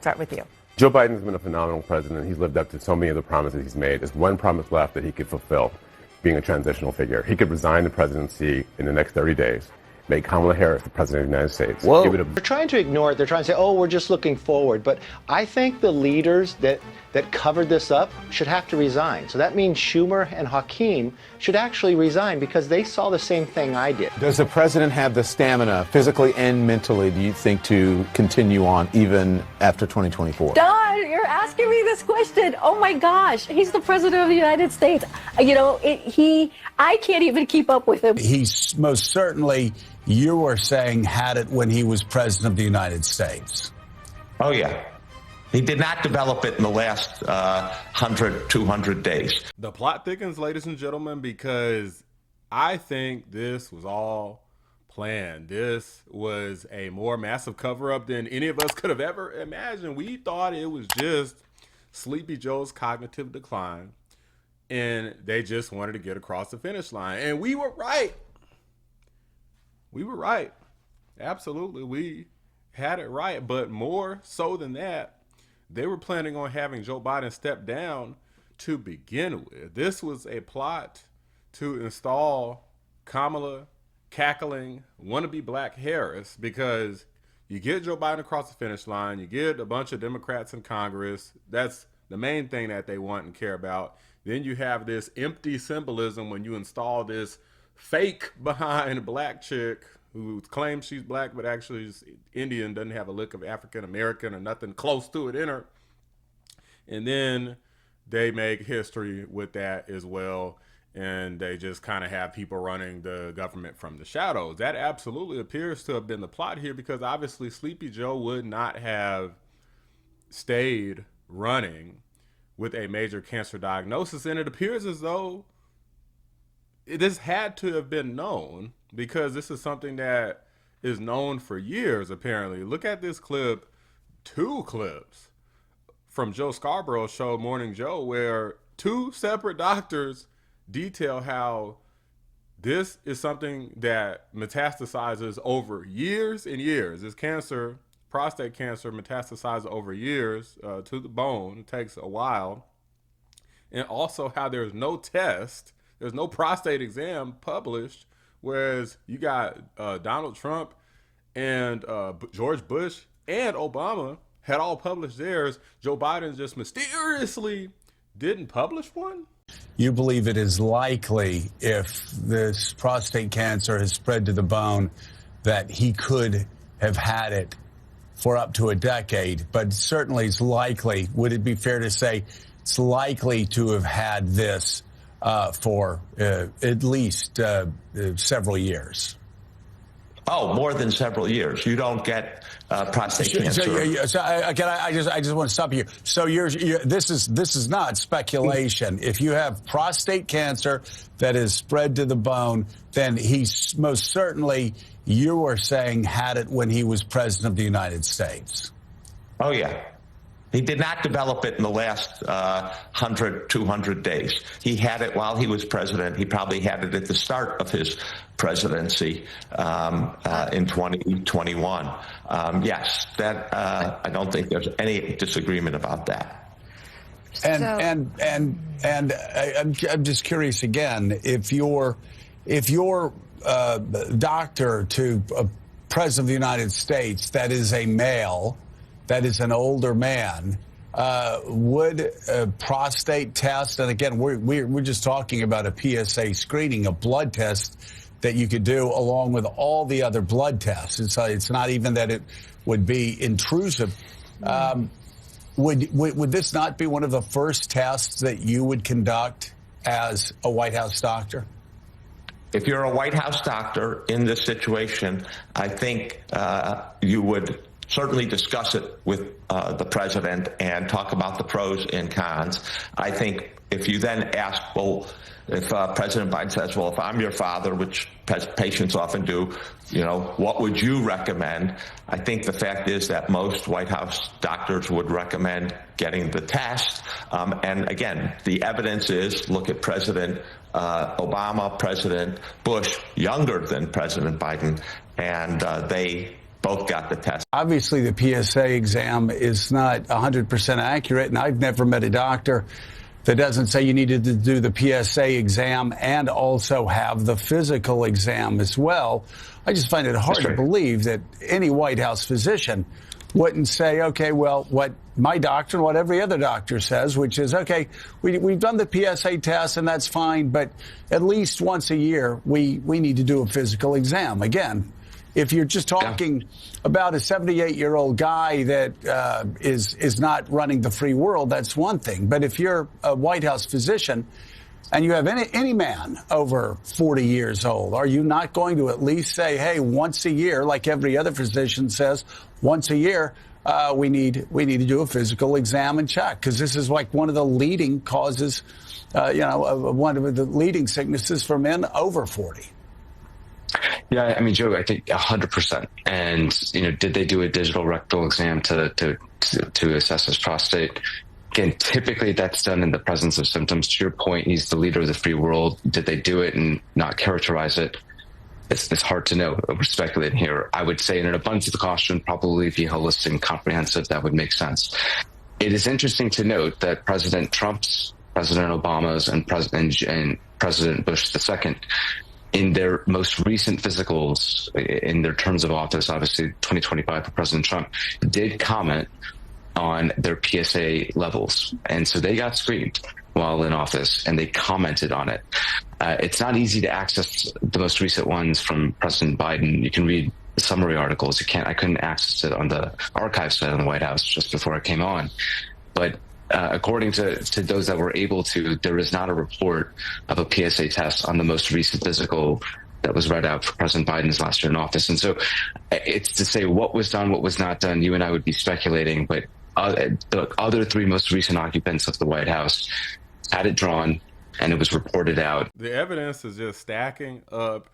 start with you. Joe Biden's been a phenomenal president. He's lived up to so many of the promises he's made. There's one promise left that he could fulfill, being a transitional figure. He could resign the presidency in the next 30 days, make Kamala Harris the president of the United States. They're trying to ignore it. They're trying to say, oh, we're just looking forward. But I think the leaders that covered this up should have to resign. So that means Schumer and Hakeem should actually resign because they saw the same thing I did. Does the president have the stamina, physically and mentally, do you think, to continue on even after 2024? Don, you're asking me this question. Oh my gosh, he's the president of the United States. You know, I can't even keep up with him. He's most certainly, you were saying, had it when he was president of the United States. Oh, yeah. He did not develop it in the last 100, 200 days. The plot thickens, ladies and gentlemen, because I think this was all planned. This was a more massive cover-up than any of us could have ever imagined. We thought it was just Sleepy Joe's cognitive decline, and they just wanted to get across the finish line. And we were right. We were right. Absolutely. We had it right. But more so than that, they were planning on having Joe Biden step down to begin with. This was a plot to install Kamala, cackling, wannabe Black Harris, because you get Joe Biden across the finish line, you get a bunch of Democrats in Congress. That's the main thing that they want and care about. Then you have this empty symbolism when you install this fake behind Black chick who claims she's Black but actually is Indian, doesn't have a lick of African American or nothing close to it in her. And then they make history with that as well, and they just kind of have people running the government from the shadows. That absolutely appears to have been the plot here, because obviously Sleepy Joe would not have stayed running with a major cancer diagnosis, and it appears as though this had to have been known, because this is something that is known for years, apparently. Look at this clip, 2 clips from Joe Scarborough's show, Morning Joe, where 2 separate doctors detail how this is something that metastasizes over years and years. This cancer, prostate cancer, metastasizes over years to the bone. It takes a while. And also how there's no test, there's no prostate exam published, whereas you got Donald Trump and George Bush and Obama had all published theirs. Joe Biden just mysteriously didn't publish one. You believe it is likely, if this prostate cancer has spread to the bone, that he could have had it for up to a decade, but certainly it's likely. Would it be fair to say it's likely to have had this for at least several years? Oh, more than several years. You don't get prostate cancer. So again, I just want to stop you. So this is not speculation. If you have prostate cancer that is spread to the bone, then he's most certainly, you were saying, had it when he was president of the United States. Oh, yeah. He did not develop it in the last 100, 200 days. He had it while he was president. He probably had it at the start of his presidency in 2021. Yes, that I don't think there's any disagreement about that. And I'm just curious again, if your doctor to a president of the United States that is a male, that is an older man, would a prostate test, and again, we're just talking about a PSA screening, a blood test that you could do along with all the other blood tests. It's not even that it would be intrusive. Would this not be one of the first tests that you would conduct as a White House doctor? If you're a White House doctor in this situation, I think you would certainly discuss it with the president and talk about the pros and cons. I think if you then ask, well, if President Biden says, well, if I'm your father, which patients often do, what would you recommend? I think the fact is that most White House doctors would recommend getting the test. And again, the evidence is, look at President Obama, President Bush, younger than President Biden, and they both got the test. Obviously, the PSA exam is not 100% accurate, and I've never met a doctor that doesn't say you needed to do the PSA exam and also have the physical exam as well. I just find it hard to believe that any White House physician wouldn't say, okay, well, what my doctor and what every other doctor says, which is, okay, we've done the PSA test and that's fine, but at least once a year, we need to do a physical exam. Again, if you're just talking about a 78-year-old guy that is not running the free world, that's one thing. But if you're a White House physician and you have any man over 40 years old, are you not going to at least say, hey, once a year, like every other physician says, once a year, we need to do a physical exam and check? Because this is like one of the leading causes, one of the leading sicknesses for men over 40. Yeah, I mean, Joe, I think 100%. And, did they do a digital rectal exam to assess his prostate? Again, typically that's done in the presence of symptoms. To your point, he's the leader of the free world. Did they do it and not characterize it? It's hard to know. We're speculating here. I would say in an abundance of caution, probably be holistic and comprehensive. That would make sense. It is interesting to note that President Trump's, President Obama's, and President Bush II, in their most recent physicals, in their terms of office, obviously 2025 for President Trump, did comment on their PSA levels. And so they got screened while in office, and they commented on it. It's not easy to access the most recent ones from President Biden. You can read the summary articles. I couldn't access it on the archive site on the White House just before I came on. But according to those that were able to, there is not a report of a PSA test on the most recent physical that was read out for President Biden's last year in office. And so it's to say what was done, what was not done. You and I would be speculating, but the other three most recent occupants of the White House had it drawn, and it was reported out. The evidence is just stacking up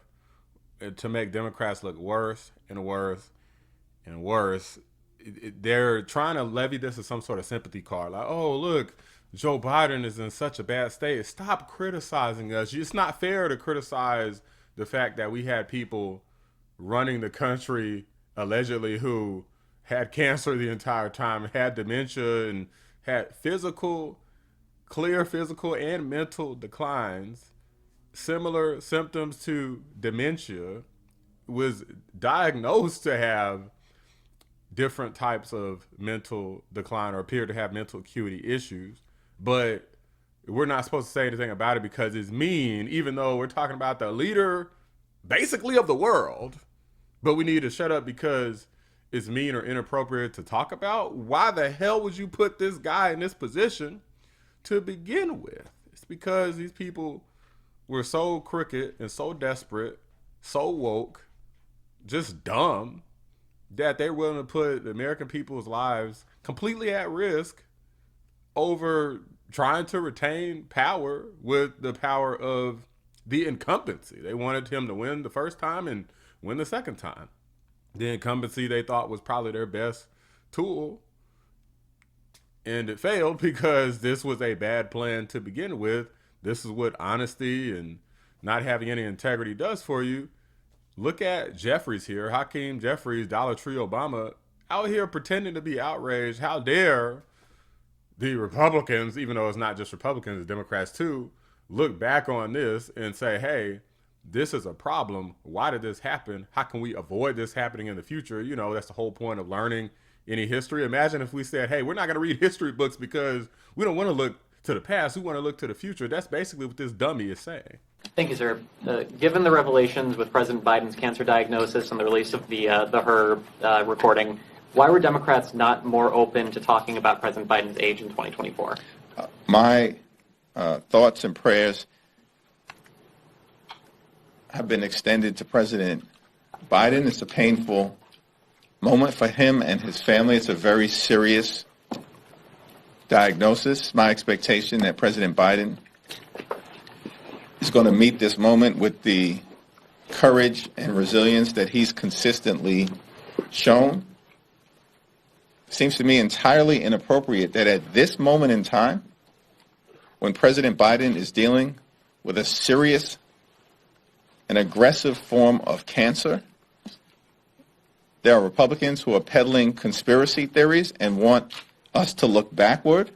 to make Democrats look worse and worse and worse. They're trying to levy this as some sort of sympathy card. Like, oh, look, Joe Biden is in such a bad state. Stop criticizing us. It's not fair to criticize the fact that we had people running the country, allegedly, who had cancer the entire time, had dementia, and had clear physical and mental declines, similar symptoms to dementia, was diagnosed to have different types of mental decline or appear to have mental acuity issues. But we're not supposed to say anything about it because it's mean, even though we're talking about the leader basically of the world. But we need to shut up because it's mean or inappropriate to talk about. Why the hell would you put this guy in this position to begin with? It's because these people were so crooked and so desperate, so woke, just dumb, that they're willing to put the American people's lives completely at risk over trying to retain power with the power of the incumbency. They wanted him to win the first time and win the second time. The incumbency they thought was probably their best tool, and it failed because this was a bad plan to begin with. This is what honesty and not having any integrity does for you. Look at Jeffries here, Hakeem Jeffries, Dollar Tree Obama, out here pretending to be outraged. How dare the Republicans, even though it's not just Republicans, it's Democrats too, look back on this and say, hey, this is a problem. Why did this happen? How can we avoid this happening in the future? You know, that's the whole point of learning any history. Imagine if we said, hey, we're not going to read history books because we don't want to look to the past. We want to look to the future. That's basically what this dummy is saying. Thank you, sir. Given the revelations with President Biden's cancer diagnosis and the release of the her recording, why were Democrats not more open to talking about President Biden's age in 2024? My thoughts and prayers have been extended to President Biden. It's a painful moment for him and his family. It's a very serious diagnosis. My expectation that President Biden is going to meet this moment with the courage and resilience that he's consistently shown. It seems to me entirely inappropriate that at this moment in time, when President Biden is dealing with a serious and aggressive form of cancer, There are Republicans who are peddling conspiracy theories and want us to look backward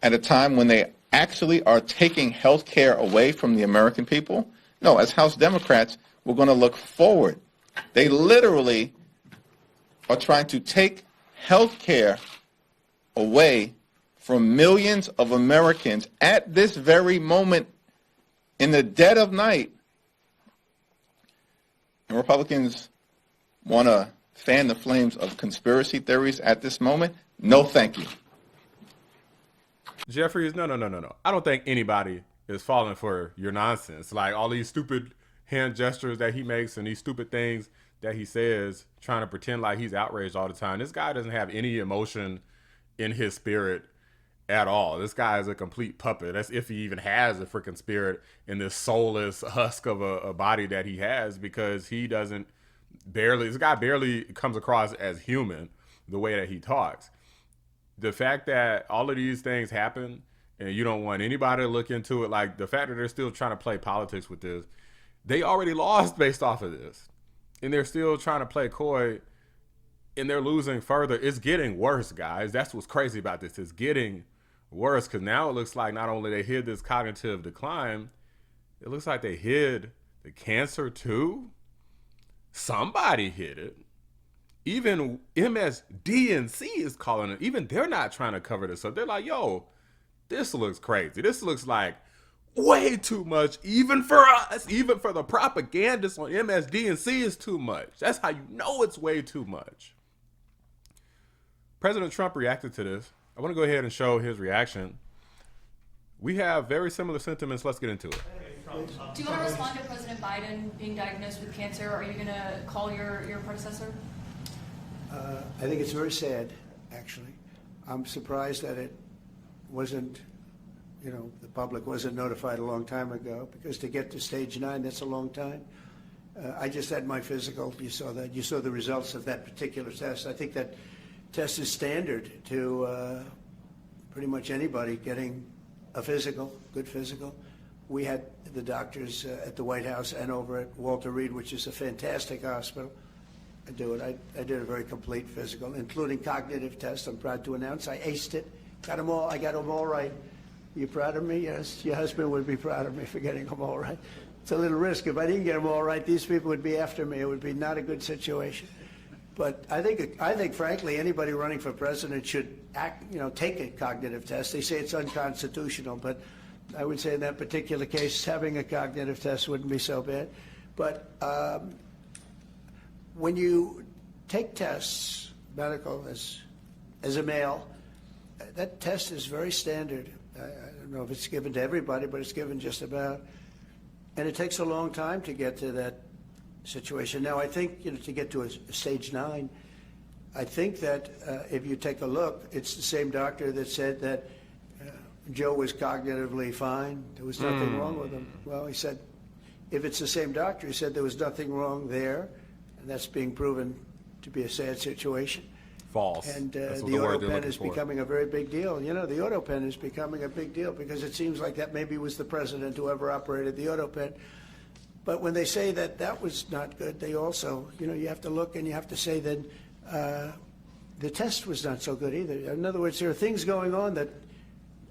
at a time when they actually are taking health care away from the American people. No, as House Democrats, we're going to look forward. They literally are trying to take health care away from millions of Americans at this very moment in the dead of night. And Republicans want to fan the flames of conspiracy theories at this moment? No, thank you. Jeffries, no. I don't think anybody is falling for your nonsense. Like all these stupid hand gestures that he makes and these stupid things that he says, trying to pretend like he's outraged all the time. This guy doesn't have any emotion in his spirit at all. This guy is a complete puppet. That's if he even has a freaking spirit in this soulless husk of a body that he has, because he doesn't this guy barely comes across as human the way that he talks. The fact that all of these things happen and you don't want anybody to look into it, like the fact that they're still trying to play politics with this, they already lost based off of this. And they're still trying to play coy and they're losing further. It's getting worse, guys. That's what's crazy about this. It's getting worse because now it looks like not only they hid this cognitive decline, it looks like they hid the cancer too. Somebody hid it. Even MSDNC is calling it. Even they're not trying to cover this up. They're like, yo, this looks crazy. This looks like way too much, even for us, even for the propagandists on MSDNC is too much. That's how you know it's way too much. President Trump reacted to this. I want to go ahead and show his reaction. We have very similar sentiments. Let's get into it. Do you want to respond to President Biden being diagnosed with cancer? Are you going to call your predecessor? I think it's very sad, actually. I'm surprised that it wasn't, the public wasn't notified a long time ago, because to get to stage 9, that's a long time. I just had my physical. You saw that. You saw the results of that particular test. I think that test is standard to pretty much anybody getting a physical, good physical. We had the doctors at the White House and over at Walter Reed, which is a fantastic hospital, do it. I did a very complete physical, including cognitive tests. I'm proud to announce I aced it. Got them all. I got them all right. You proud of me? Yes. Your husband would be proud of me for getting them all right. It's a little risk. If I didn't get them all right, these people would be after me. It would be not a good situation. But I think, frankly, anybody running for president should take a cognitive test. They say it's unconstitutional, but I would say in that particular case, having a cognitive test wouldn't be so bad. But when you take tests, medical, as a male, that test is very standard. I don't know if it's given to everybody, but it's given just about. And it takes a long time to get to that situation. Now, I think, to get to a stage 9, I think that if you take a look, it's the same doctor that said that Joe was cognitively fine. There was nothing wrong with him. Well, he said, if it's the same doctor, he said there was nothing wrong there, and that's being proven to be a sad situation. False. And the autopen is becoming a very big deal. The autopen is becoming a big deal because it seems like that maybe was the president who ever operated the autopen. But when they say that was not good, they also, you have to look and you have to say that the test was not so good either. In other words, there are things going on that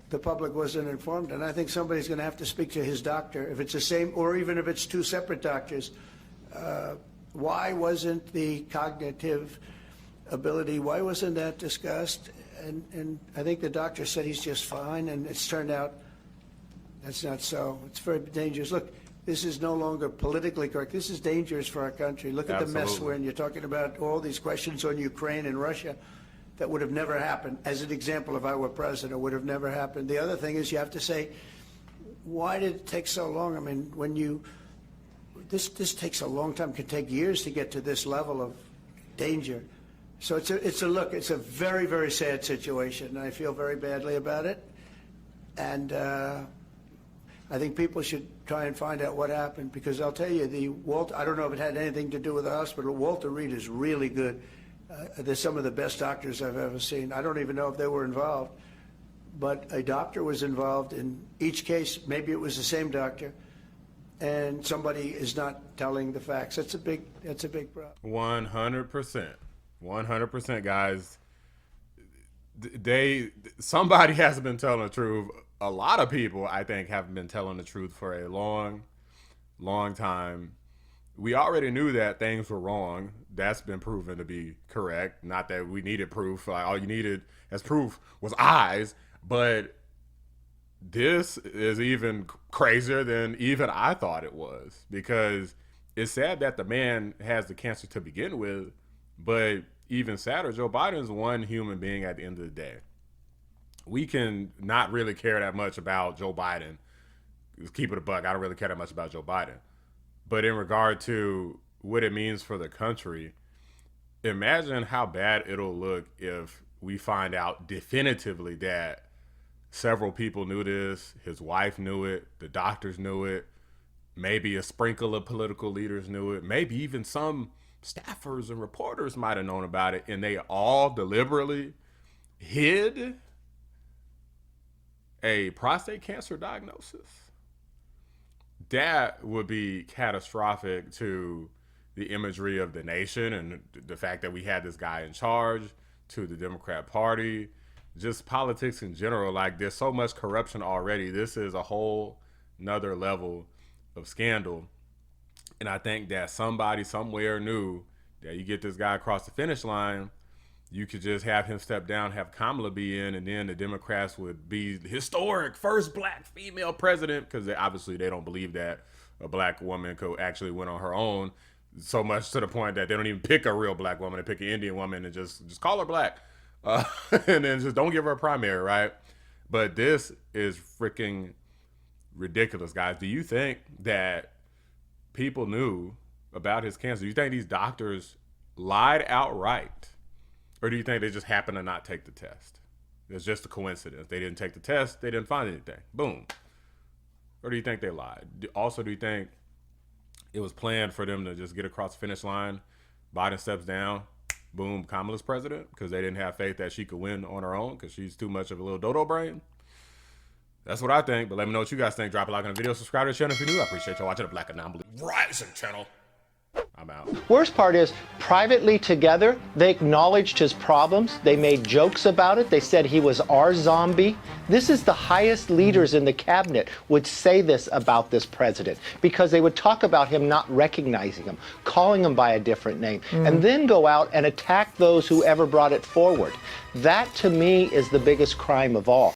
the public wasn't informed, and I think somebody's going to have to speak to his doctor, if it's the same, or even if it's two separate doctors. Why wasn't the cognitive ability, why wasn't that discussed? And I think the doctor said he's just fine, and it's turned out that's not so. It's very dangerous. Look, this is no longer politically correct. This is dangerous for our country. Look at the mess we're in. You're talking about all these questions on Ukraine and Russia that would have never happened. As an example, if I were president, would have never happened. The other thing is you have to say, why did it take so long? I mean, this takes a long time. It can take years to get to this level of danger. So it's a very, very sad situation. And I feel very badly about it. And I think people should try and find out what happened, because I'll tell you, I don't know if it had anything to do with the hospital. Walter Reed is really good. They're some of the best doctors I've ever seen. I don't even know if they were involved, but a doctor was involved in each case. Maybe it was the same doctor. and somebody is not telling the facts. That's a big problem. 100%. 100%, guys. Somebody hasn't been telling the truth. A lot of people, I think, haven't been telling the truth for a long time. We already knew that things were wrong. That's been proven to be correct. Not that we needed proof. Like, all you needed as proof was eyes. But this is even crazier than even I thought it was, because it's sad that the man has the cancer to begin with, but even sadder, Joe Biden's one human being at the end of the day. We can not really care that much about Joe Biden. Just keep it a buck. I don't really care that much about Joe Biden. But in regard to what it means for the country, imagine how bad it'll look if we find out definitively that several people knew this. His wife knew it. The doctors knew it. Maybe a sprinkle of political leaders knew it. Maybe even some staffers and reporters might have known about it, and they all deliberately hid a prostate cancer diagnosis. That would be catastrophic to the imagery of the nation and the fact that we had this guy in charge, to the Democrat Party, just politics in general. Like, there's so much corruption already. This is a whole nother level of scandal. And I think that somebody somewhere knew that you get this guy across the finish line, you could just have him step down, have Kamala be in, and then the Democrats would be the historic first black female president, because obviously they don't believe that a black woman could actually win on her own, so much to the point that they don't even pick a real black woman. They pick an Indian woman and just call her black, and then just don't give her a primary, right? But this is freaking ridiculous, guys. Do you think that people knew about his cancer? Do you think these doctors lied outright? Or do you think they just happened to not take the test? It's just a coincidence. They didn't take the test. They didn't find anything. Boom. Or do you think they lied? Also, do you think it was planned for them to just get across the finish line? Biden steps down. Boom. Kamala's president, because they didn't have faith that she could win on her own because she's too much of a little dodo brain? That's what I think. But let me know what you guys think. Drop a like on the video. Subscribe to the channel if you're new. I appreciate y'all watching the Black and Non-Believe Rising channel. I'm out. Worst part is, privately together, they acknowledged his problems. They made jokes about it. They said he was our zombie. This is the highest leaders in the cabinet would say this about this president, because they would talk about him not recognizing him, calling him by a different name, and then go out and attack those who ever brought it forward. That, to me, is the biggest crime of all.